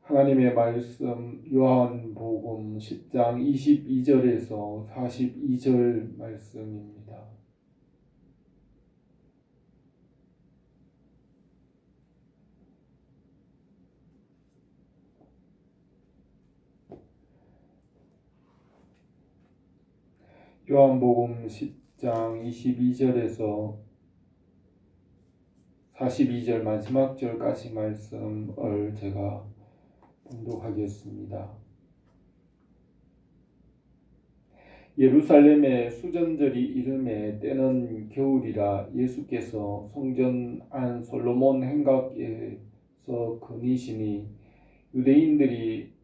하나님의 말씀 요한복음 10장 22절에서 42절 말씀입니다. 요한복음 10장 22절에서 42절 마지막 절까지 말씀을 제가 봉독하겠습니다. 예루살렘의 수전절이 이름에 때는 겨울이라 예수께서 성전 안 솔로몬 행각에서 거니시니 유대인들이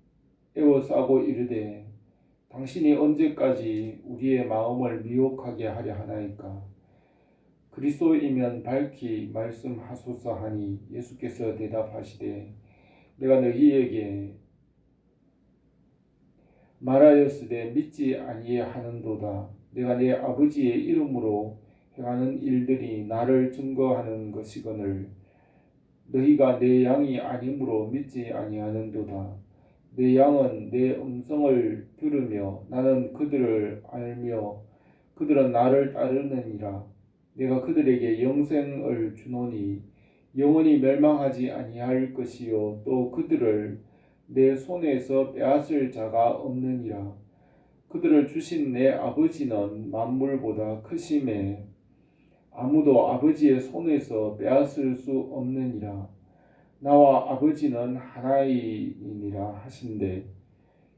애워싸고 이르되 당신이 언제까지 우리의 마음을 미혹하게 하려 하나이까? 그리스도이면 밝히 말씀하소서 하니 예수께서 대답하시되 내가 너희에게 말하였으되 믿지 아니하는도다. 내가 내 아버지의 이름으로 행하는 일들이 나를 증거하는 것이거늘 너희가 내 양이 아니므로 믿지 아니하는도다. 내 양은 내 음성을 들으며 나는 그들을 알며 그들은 나를 따르느니라. 내가 그들에게 영생을 주노니 영원히 멸망하지 아니할 것이요 또 그들을 내 손에서 빼앗을 자가 없느니라. 그들을 주신 내 아버지는 만물보다 크심에 아무도 아버지의 손에서 빼앗을 수 없느니라. 나와 아버지는 하나이니라 하신대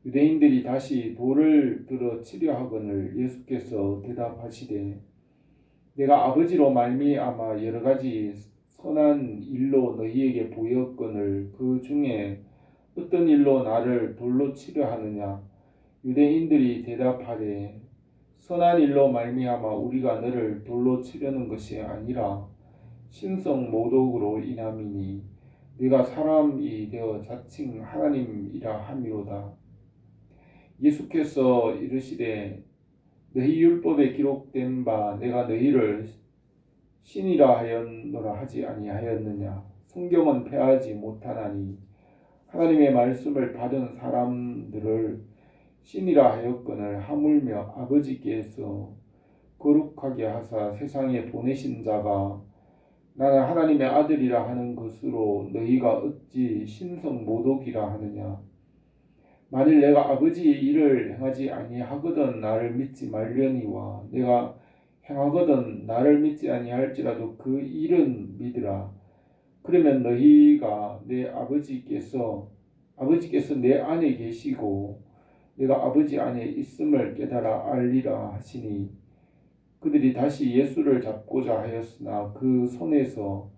유대인들이 다시 돌을 들어 치려 하거늘 예수께서 대답하시되 내가 아버지로 말미암아 여러 가지 선한 일로 너희에게 보였거늘 그 중에 어떤 일로 나를 돌로 치려 하느냐? 유대인들이 대답하되 선한 일로 말미암아 우리가 너를 돌로 치려는 것이 아니라 신성 모독으로 인함이니 네가 사람이 되어 자칭 하나님이라 함이로다. 예수께서 이르시되 너희 율법에 기록된 바 내가 너희를 신이라 하였노라 하지 아니하였느냐? 성경은 패하지 못하나니 하나님의 말씀을 받은 사람들을 신이라 하였거늘 하물며 아버지께서 거룩하게 하사 세상에 보내신 자가 나는 하나님의 아들이라 하는 것으로 너희가 어찌 신성 모독이라 하느냐? 만일 내가 아버지의 일을 행하지 아니하거든 나를 믿지 말려니와 내가 행하거든 나를 믿지 아니할지라도 그 일은 믿으라. 그러면 너희가 내 아버지께서 내 안에 계시고 내가 아버지 안에 있음을 깨달아 알리라 하시니 그들이 다시 예수를 잡고자 하였으나 그 손에서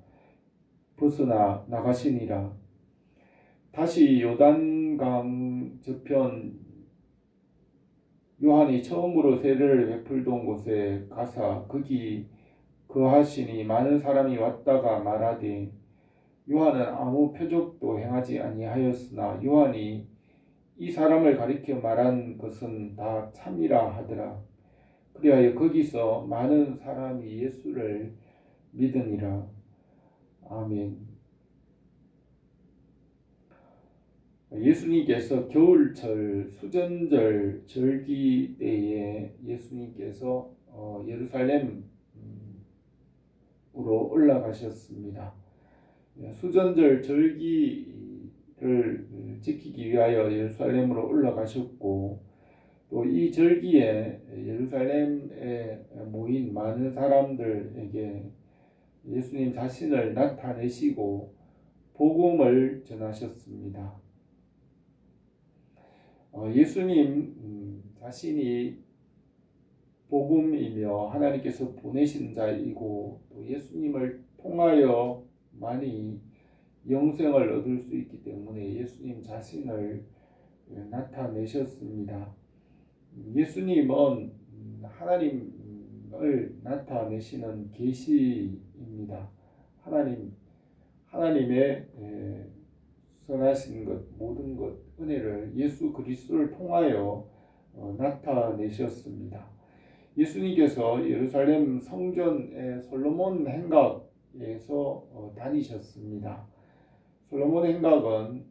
벗어나 나가시니라. 다시 요단강 저편 요한이 처음으로 세례를 베풀던 곳에 가사 거기 거하시니 많은 사람이 왔다가 말하되 요한은 아무 표적도 행하지 아니하였으나 요한이 이 사람을 가리켜 말한 것은 다 참이라 하더라. 그리하여 거기서 많은 사람이 예수를 믿으니라. 아멘. 예수님께서 겨울철 수전절 절기 때에 예수님께서 예루살렘으로 올라가셨습니다. 수전절 절기를 지키기 위하여 예루살렘으로 올라가셨고 또 이 절기에 예루살렘에 모인 많은 사람들에게 예수님 자신을 나타내시고 복음을 전하셨습니다. 예수님 자신이 복음이며 하나님께서 보내신 자이고 또 예수님을 통하여 많이 영생을 얻을 수 있기 때문에 예수님 자신을 나타내셨습니다. 예수님은 하나님을 나타내시는 계시입니다. 하나님의 선하신 것, 모든 것, 은혜를 예수 그리스도를 통하여 나타내셨습니다. 예수님께서 예루살렘 성전의 솔로몬 행각에서 다니셨습니다. 솔로몬 행각은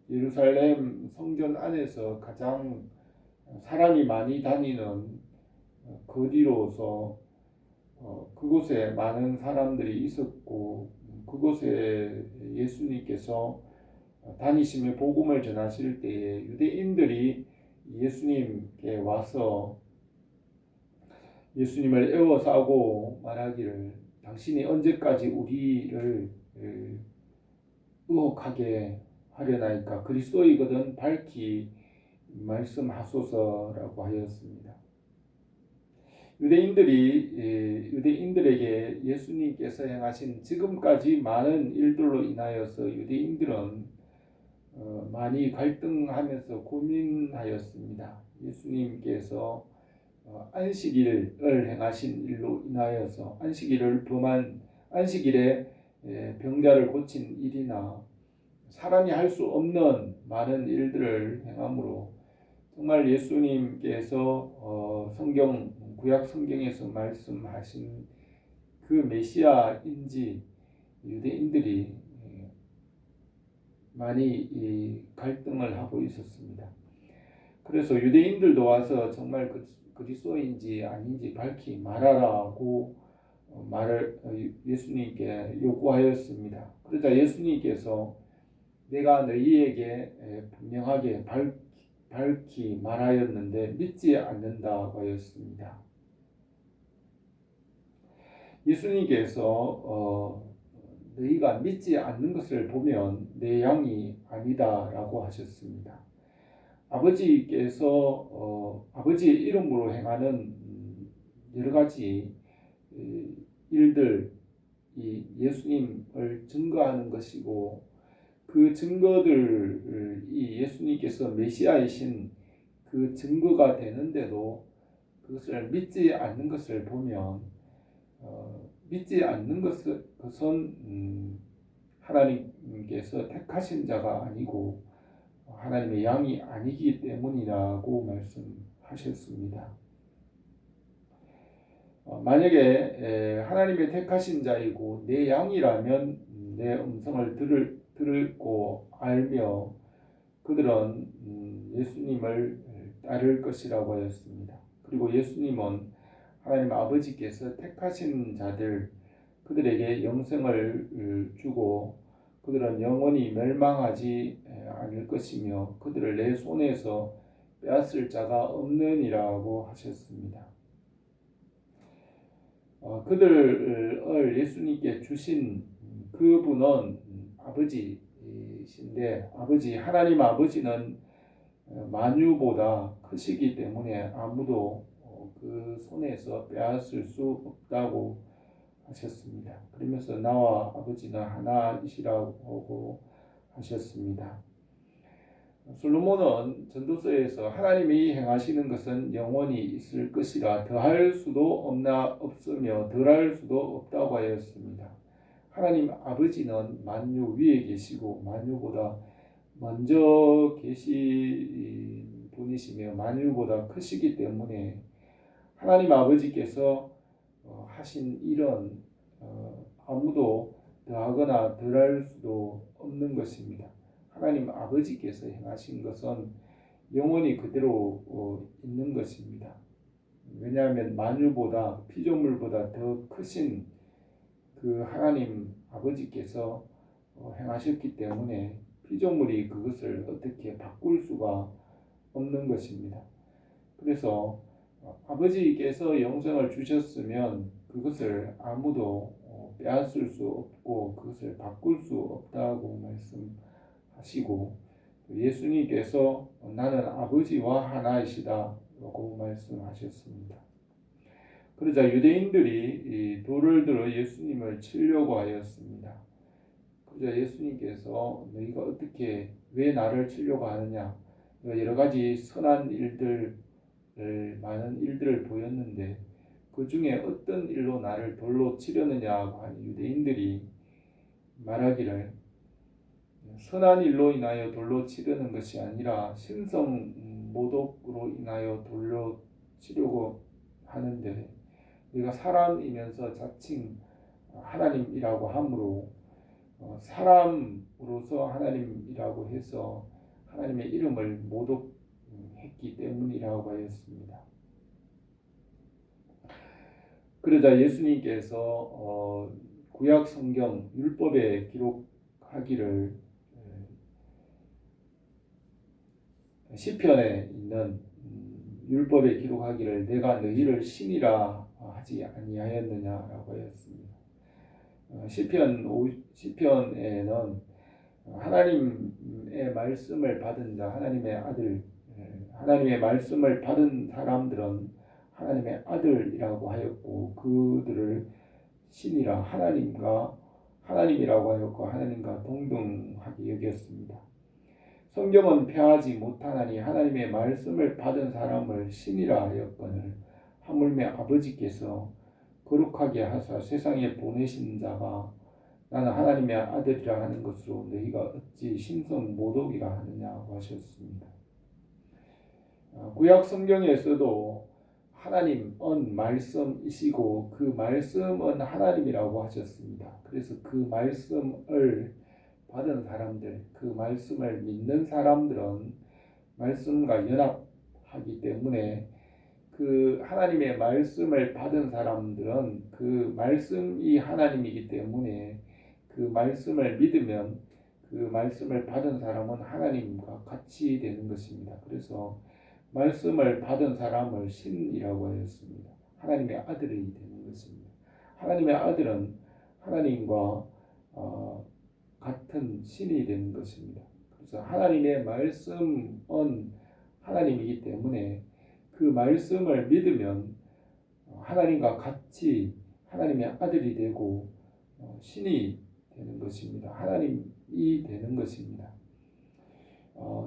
예루살렘 성전 안에서 가장 사람이 많이 다니는 거리로서 그곳에 많은 사람들이 있었고 그곳에 예수님께서 다니시며 복음을 전하실 때에 유대인들이 예수님께 와서 예수님을 에워싸고 말하기를 당신이 언제까지 우리를 의혹하게 하려나이까 그리스도이거든 밝히 말씀하소서라고 하였습니다. 유대인들에게 예수님께서 행하신 지금까지 많은 일들로 인하여서 유대인들은 많이 갈등하면서 고민하였습니다. 예수님께서 안식일을 행하신 일로 인하여서 안식일에 병자를 고친 일이나 사람이 할 수 없는 많은 일들을 행함으로 정말 예수님께서 구약 성경에서 말씀하신 그 메시아인지 유대인들이 많이 갈등을 하고 있었습니다. 그래서 유대인들도 와서 정말 그리스도인지 아닌지 밝히 말하라고 예수님께 요구하였습니다. 그러자 예수님께서 내가 너희에게 분명하게 밝히 말하였는데 믿지 않는다고 하였습니다. 예수님께서 너희가 믿지 않는 것을 보면 내 양이 아니다라고 하셨습니다. 아버지께서 아버지의 이름으로 행하는 여러 가지 일들이 예수님을 증거하는 것이고 그 증거들이 예수님께서 메시아이신 그 증거가 되는데도 그것을 믿지 않는 것을 보면 믿지 않는 것은 하나님께서 택하신 자가 아니고 하나님의 양이 아니기 때문이라고 말씀하셨습니다. 만약에 하나님의 택하신 자이고 내 양이라면 내 음성을 들고 알며 그들은 예수님을 따를 것이라고 하였습니다. 그리고 예수님은 하나님 아버지께서 택하신 자들 그들에게 영생을 주고 그들은 영원히 멸망하지 않을 것이며 그들을 내 손에서 빼앗을 자가 없느니라고 하셨습니다. 그들을 예수님께 주신 그분은 아버지이신데 하나님 아버지는 만유보다 크시기 때문에 아무도 그 손에서 빼앗을 수 없다고 하셨습니다. 그러면서 나와 아버지는 하나이시라고 하셨습니다. 솔로몬은 전도서에서 하나님이 행하시는 것은 영원히 있을 것이라 더할 수도 없으며 덜할 수도 없다고 하였습니다. 하나님 아버지는 만유 위에 계시고 만유보다 먼저 계신 분이시며 만유보다 크시기 때문에 하나님 아버지께서 하신 일은 아무도 더하거나 덜할 수도 없는 것입니다. 하나님 아버지께서 행하신 것은 영원히 그대로 있는 것입니다. 왜냐하면 만유보다 피조물보다 더 크신 그 하나님 아버지께서 행하셨기 때문에 피조물이 그것을 어떻게 바꿀 수가 없는 것입니다. 그래서 아버지께서 영생을 주셨으면 그것을 아무도 빼앗을 수 없고 그것을 바꿀 수 없다고 말씀하시고 예수님께서 나는 아버지와 하나이시다라고 말씀하셨습니다. 그러자 유대인들이 돌을 들어 예수님을 치려고 하였습니다. 그러자 예수님께서 너희가 어떻게 왜 나를 치려고 하느냐? 여러 가지 선한 일들 많은 일들을 보였는데 그 중에 어떤 일로 나를 돌로 치려느냐고 하니 유대인들이 말하기를 선한 일로 인하여 돌로 치려는 것이 아니라 신성 모독으로 인하여 돌로 치려고 하는데 네가 사람이면서 자칭 하나님이라고 하므로 사람으로서 하나님이라고 해서 하나님의 이름을 모독했기 때문이라고 하였습니다. 그러자 예수님께서 구약 성경 율법에 기록하기를 시편에 있는 율법에 기록하기를 내가 너희를 신이라 하지 아니하였느냐라고 하였습니다. 시편에는 하나님의 말씀을 받은 자, 하나님의 아들, 하나님의 말씀을 받은 사람들은 하나님의 아들이라고 하였고 그들을 신이라 하나님이라고 하였고 하나님과 동등하게 여겼습니다. 성경은 폐하지 못하나니 하나님의 말씀을 받은 사람을 신이라 하였거늘 하물며 아버지께서 거룩하게 하사 세상에 보내신 자가 나는 하나님의 아들이라 하는 것으로 너희가 어찌 신성 모독이라 하느냐고 하셨습니다. 구약 성경에서도 하나님은 말씀이시고 그 말씀은 하나님이라고 하셨습니다. 그래서 그 말씀을 받은 사람들, 그 말씀을 믿는 사람들은 말씀과 연합하기 때문에 그 하나님의 말씀을 받은 사람들은 그 말씀이 하나님이기 때문에 그 말씀을 믿으면 그 말씀을 받은 사람은 하나님과 같이 되는 것입니다. 그래서 말씀을 받은 사람을 신이라고 하였습니다. 하나님의 아들이 되는 것입니다. 하나님의 아들은 하나님과 같은 신이 되는 것입니다. 그래서 하나님의 말씀은 하나님이기 때문에 그 말씀을 믿으면 하나님과 같이 하나님의 아들이 되고 신이 되는 것입니다. 하나님이 되는 것입니다.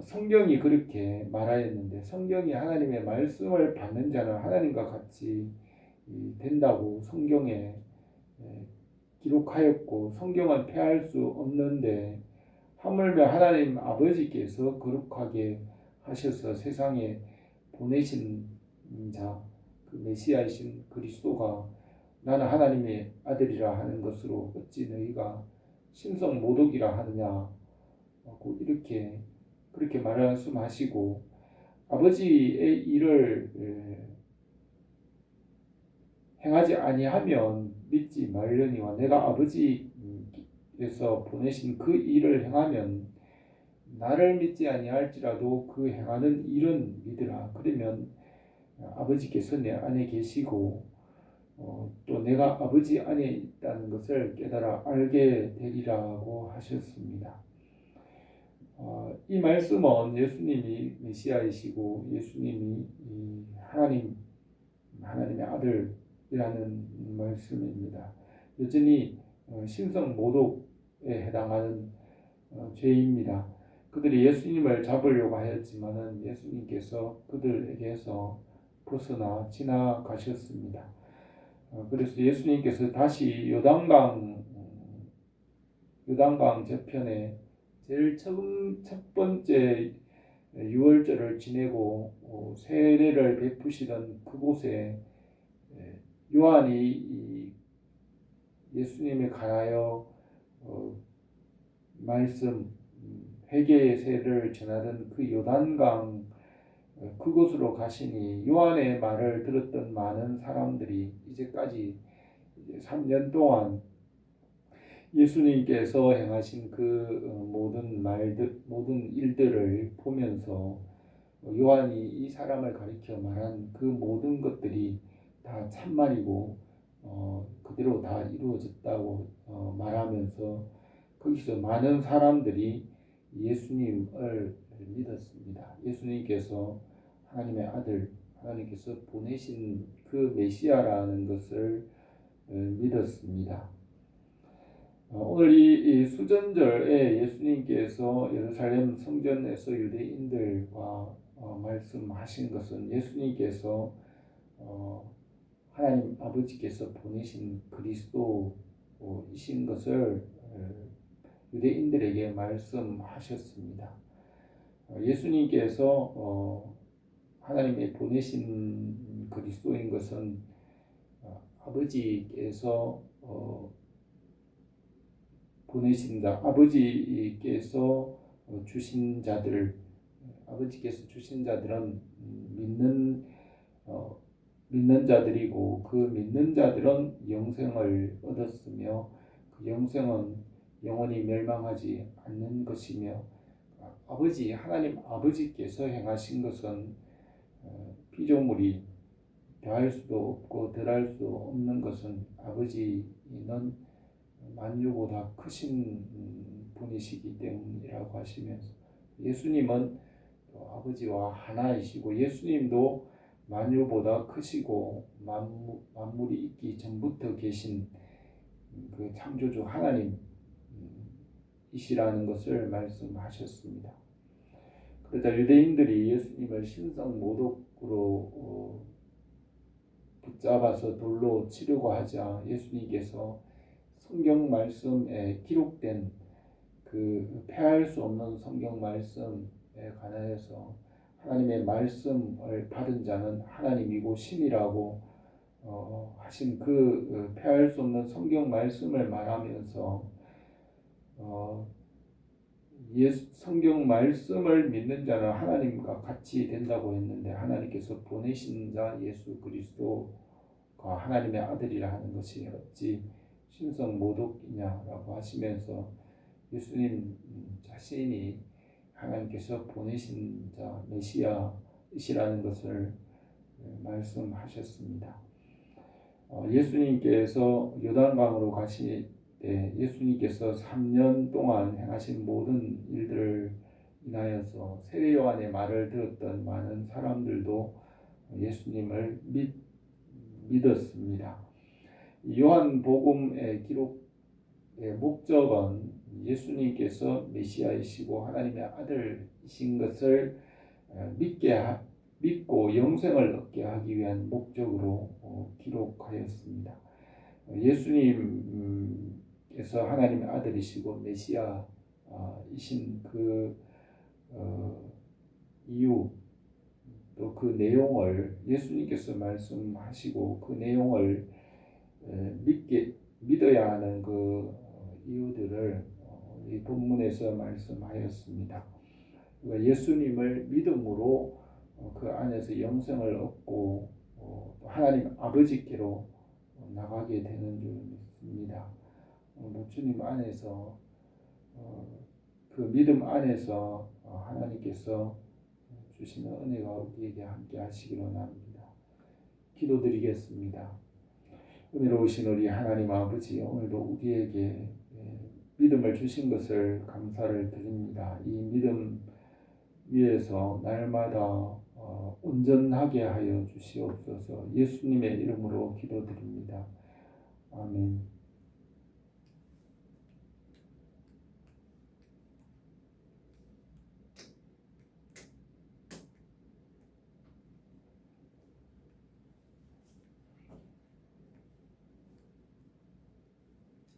성경이 그렇게 말하였는데 성경이 하나님의 말씀을 받는 자는 하나님과 같이 된다고 성경에 기록하였고 성경은 폐할 수 없는데 하물며 하나님 아버지께서 거룩하게 하셔서 세상에 보내신 자, 그 메시아이신 그리스도가 나는 하나님의 아들이라 하는 것으로 어찌 너희가 신성 모독이라 하느냐 하고 그렇게 말씀하시고 아버지의 일을 행하지 아니하면 믿지 말려니와 내가 아버지께서 보내신 그 일을 행하면 나를 믿지 아니할지라도 그 행하는 일은 믿으라. 그러면 아버지께서 내 안에 계시고 또 내가 아버지 안에 있다는 것을 깨달아 알게 되리라고 하셨습니다. 이 말씀은 예수님이 메시아이시고 예수님이 하나님의 아들이라는 말씀입니다. 여전히 신성 모독에 해당하는 죄입니다. 그들이 예수님을 잡으려고 하였지만은 예수님께서 그들에게서 벗어나 지나가셨습니다. 그래서 예수님께서 다시 요단강 저편에 제일 첫 번째 유월절을 지내고 세례를 베푸시던 그곳에 요한이 예수님에 관하여 말씀 회개의 세례를 전하던 그 요단강 그곳으로 가시니 요한의 말을 들었던 많은 사람들이 이제까지 3년 동안 예수님께서 행하신 그 모든 일들을 보면서 요한이 이 사람을 가리켜 말한 그 모든 것들이 다 참말이고 그대로 다 이루어졌다고 말하면서 거기서 많은 사람들이 예수님을 믿었습니다. 예수님께서 하나님의 아들, 하나님께서 보내신 그 메시아라는 것을 믿었습니다. 오늘 이 수전절에 예수님께서 예루살렘 성전에서 유대인들과 말씀하신 것은 예수님께서 하나님 아버지께서 보내신 그리스도이신 것을 유대인들에게 말씀하셨습니다. 예수님께서 하나님의 보내신 그리스도인 것은 아버지께서 보내신 자, 아버지께서 주신 자들, 아버지께서 주신 자들은 믿는 자들이고 그 믿는 자들은 영생을 얻었으며 그 영생은 영원히 멸망하지 않는 것이며 아버지 하나님 아버지께서 행하신 것은 피조물이 더할 수도 없고 덜할 수 없는 것은 아버지는 만유보다 크신 분이시기 때문이라고 하시면서 예수님은 또 아버지와 하나이시고 예수님도 만유보다 크시고 만물이 있기 전부터 계신 그 창조주 하나님이시라는 것을 말씀하셨습니다. 그러자 유대인들이 예수님을 신성 모독으로 붙잡아서 돌로 치려고 하자 예수님께서 성경 말씀에 기록된 그 폐할 수 없는 성경 말씀에 관하여서 하나님의 말씀을 받은 자는 하나님이고 신이라고 하신 그 폐할 수 없는 성경 말씀을 말하면서 성경 말씀을 믿는 자는 하나님과 같이 된다고 했는데 하나님께서 보내신 자 예수 그리스도가 하나님의 아들이라 하는 것이 어찌 신성 모독이냐라고 하시면서 예수님 자신이 하나님께서 보내신 자 메시아이시라는 것을 말씀하셨습니다. 예수님께서 요단강으로 가실 때 예수님께서 3년 동안 행하신 모든 일들을 인하여서 세례 요한의 말을 들었던 많은 사람들도 예수님을 믿었습니다. 요한복음의 기록의 목적은 예수님께서 메시아이시고 하나님의 아들이신 것을 믿고 영생을 얻게 하기 위한 목적으로 기록하였습니다. 예수님께서 하나님의 아들이시고 메시아이신 그 이유 또 그 내용을 예수님께서 말씀하시고 그 내용을 믿어야 하는 그 이유들을 이 본문에서 말씀하였습니다. 예수님을 믿음으로 그 안에서 영생을 얻고 하나님 아버지께로 나가게 되는 줄 믿습니다. 주님 안에서 그 믿음 안에서 하나님께서 주시는 은혜가 우리에게 함께 하시기로 합니다. 기도드리겠습니다. 은혜로우신 우리 하나님 아버지, 오늘도 우리에게 믿음을 주신 것을 감사를 드립니다. 이 믿음 위에서 날마다 온전하게 하여 주시옵소서. 예수님의 이름으로 기도드립니다. 아멘.